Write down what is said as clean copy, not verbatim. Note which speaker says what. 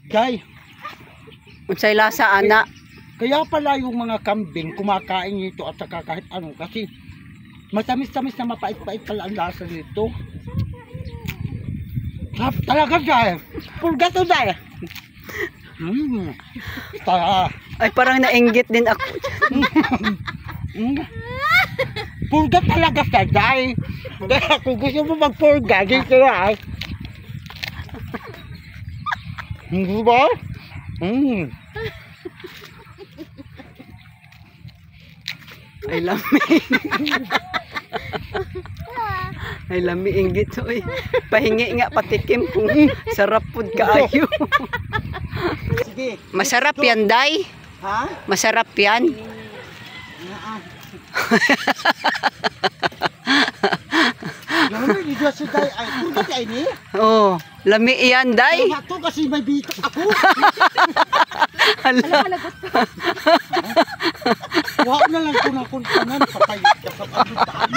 Speaker 1: Kay,
Speaker 2: Unsay lasa ana?
Speaker 1: kaya pala yung mga kambing kumakain nito at saka kahit ano kasi matamis-tamis na mapait-pait pala ang lasa nito. Sarap talaga dahil. Pulga to dahil.
Speaker 2: Ay parang nainggit din ako.
Speaker 1: Pulga talaga sa dahil. Kaya kung gusto mo magpulga, dito na ay. Hindi ba?
Speaker 2: Ay lami. Ay lami inggit oy. Pahingi nga patikim kung sarap pud kaayo.
Speaker 1: Sige.
Speaker 2: Masarap yan, Day.
Speaker 1: Ha?
Speaker 2: Masarap yan.
Speaker 1: Lalo, hindi si Day ay. Pulga tayo ni?
Speaker 2: Oh, lami yan, Day.
Speaker 1: Kaya to kasi may bitok ako.
Speaker 2: Hala.
Speaker 1: Huwag na lang kung nakuntanan. Papayit ka sa pagkakaan.